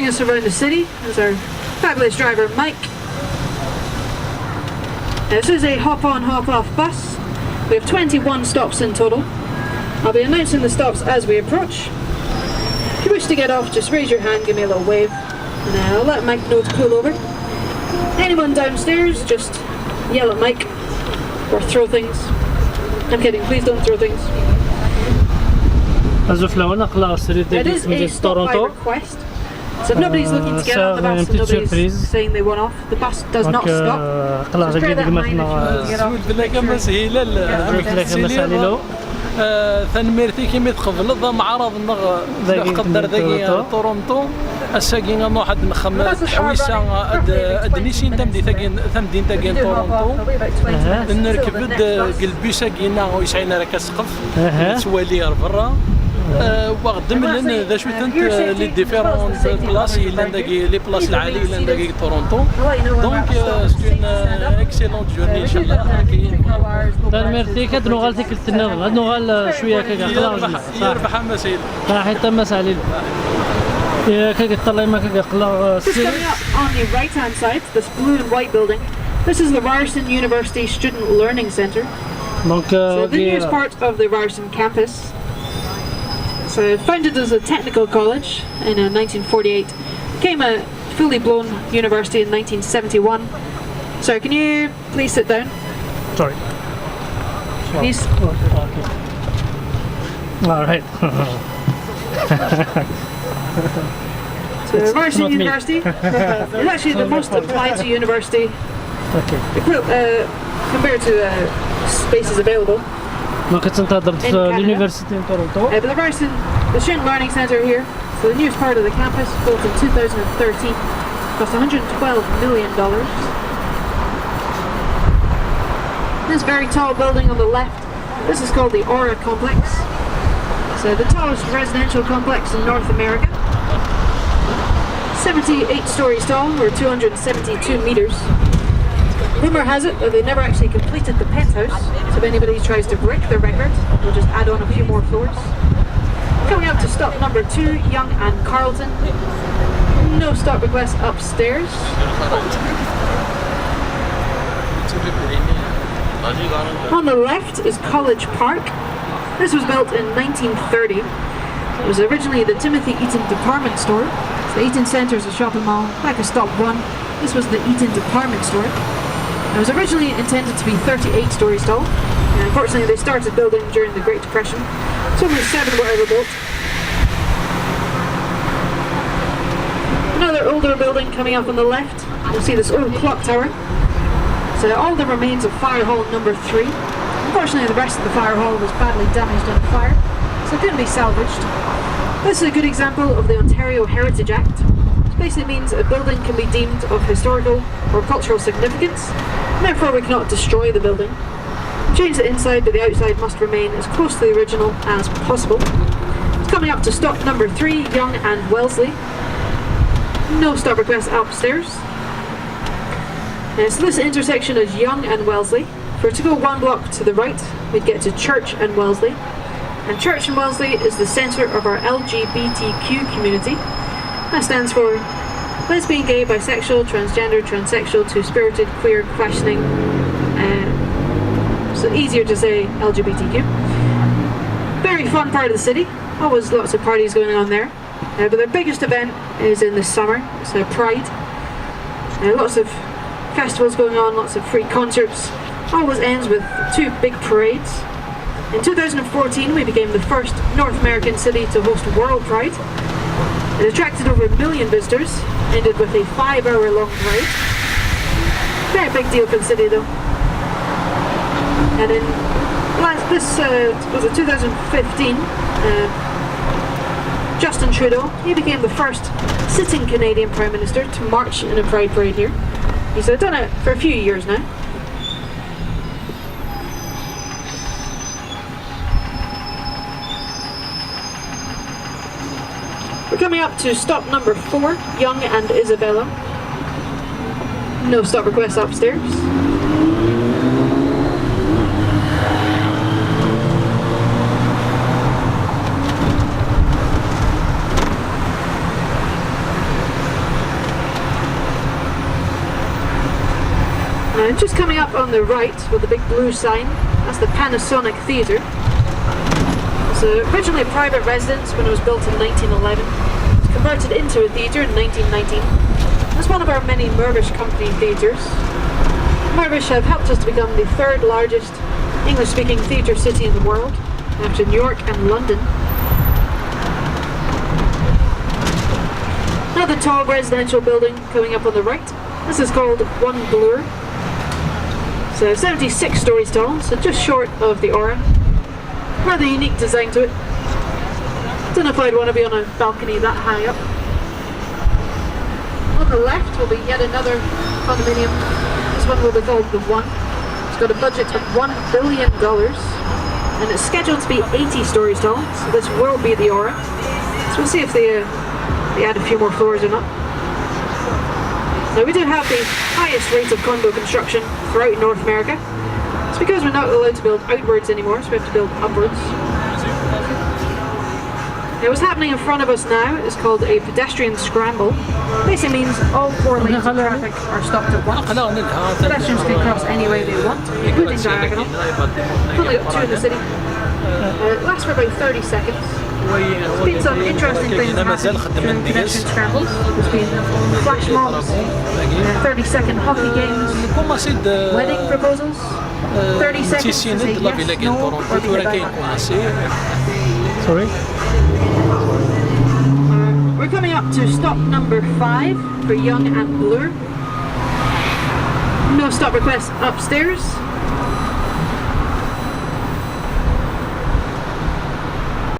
Bring us around the city is our fabulous driver Mike. This is a hop-on, hop-off bus. We have 21 stops in total. I'll be announcing the stops as we approach. If you wish to get off, just raise your hand, give me a little wave, and I'll let Mike know to pull over. Anyone downstairs, just yell at Mike or throw things. I'm kidding, please don't throw things. It is a stop by request. So if nobody's looking to get on the bus and nobody's saying they want off, the bus does not stop. Just bear that in mind if you get off. ثنميرتي كيما تقبل معرض قدر ذاكي تورونتو الساكين واحد نخمس حويسه ادنيسين تمدي ثمدين تاكين تورونتو نركب قلبيسه كينا ويسعينا راك السقف توالي برا وغدم لنا ذا شو ثنت لي ديفيرون بلاص لي بلاص العاليه لنداكي تورونتو دونك سي اون اكسيلونت جورني ان شاء الله ميرسي كدنو غالتك التنا غدنو غال شويه كاقلا يربح مسائل حتى مسائل كاقلا ما كاقلا Just coming up on the right hand side, this blue and white building, this is the Ryerson University Student Learning Centre. So the newest part of the Ryerson campus. So founded as a technical college in 1948, became a fully blown university in 1971. Sir, can you please sit down? Sorry. Please. Okay. All right. So Ryerson University is actually the most applied to university compared to spaces available. University in Toronto. But the Ryerson, the Student Learning Centre here, so the newest part of the campus, built in 2013, cost $112 million. This very tall building on the left, this is called the Aura Complex. So the tallest residential complex in North America. 78 stories tall, or 272 meters. Rumour has it that they never actually completed the penthouse, so if anybody tries to break the record, we'll just add on a few more floors. Coming up to stop number 2, Yonge and Carlton. No stop request upstairs. On the left is College Park. This was built in 1930. It was originally the Timothy Eaton department store. So the Eaton Centre is a shopping mall, like a stop 1. This was the Eaton department store. It was originally intended to be 38 stories tall, and unfortunately they started building during the Great Depression, so only 7 were ever built. Another older building coming up on the left, you'll see this old clock tower. So all the remains of Fire Hall number 3. Unfortunately the rest of the fire hall was badly damaged in a fire, so it couldn't be salvaged. This is a good example of the Ontario Heritage Act. Basically means a building can be deemed of historical or cultural significance, and therefore we cannot destroy the building. Change the inside, but the outside must remain as close to the original as possible. Coming up to stop number 3, Yonge and Wellesley. No stop request upstairs. So this intersection is Yonge and Wellesley. For to go 1 block to the right, we'd get to Church and Wellesley. And Church and Wellesley is the centre of our LGBTQ community. That stands for lesbian, gay, bisexual, transgender, transsexual, two-spirited, queer, questioning. So easier to say LGBTQ. Very fun part of the city. Always lots of parties going on there. But their biggest event is in the summer. It's Pride. Lots of festivals going on, lots of free concerts. Always ends with 2 big parades. In 2014 we became the first North American city to host World Pride. It attracted over 1 million visitors, ended with a 5-hour-long parade. Very big deal for the city though. And in was it 2015, Justin Trudeau, he became the first sitting Canadian Prime Minister to march in a Pride parade here. He's done it for a few years now. We're coming up to stop number 4, Yonge and Isabella. No stop request upstairs. And just coming up on the right with the big blue sign, that's the Panasonic Theatre. It's originally a private residence when it was built in 1911. It was converted into a theatre in 1919. It's one of our many Mirvish company theatres. Mirvish have helped us to become the third largest English-speaking theatre city in the world, after New York and London. Another tall residential building coming up on the right. This is called One Bloor. So 76 stories tall, so just short of the Aura. Rather unique design to it. Don't know if I'd want to be on a balcony that high up. On the left will be yet another condominium. This one will be called The One. It's got a budget of $1 billion and it's scheduled to be 80 stories tall, so this will be the Aura. So we'll see if they add a few more floors or not. Now we do have the highest rate of condo construction throughout North America. It's because we're not allowed to build outwards anymore, so we have to build upwards. Now what's happening in front of us now is called a pedestrian scramble. Basically means all 4 lanes of traffic are stopped at once. Pedestrians can cross any way they want, including diagonal. Only up 2 in the city. It lasts for about 30 seconds. There's been some interesting things happening during pedestrian scrambles. There's been flash mobs, 30-second hockey games, wedding proposals, 30 seconds to say yes, no, or be goodbye. Sorry? We're coming up to stop number 5 for Young and Bloor. No stop requests upstairs.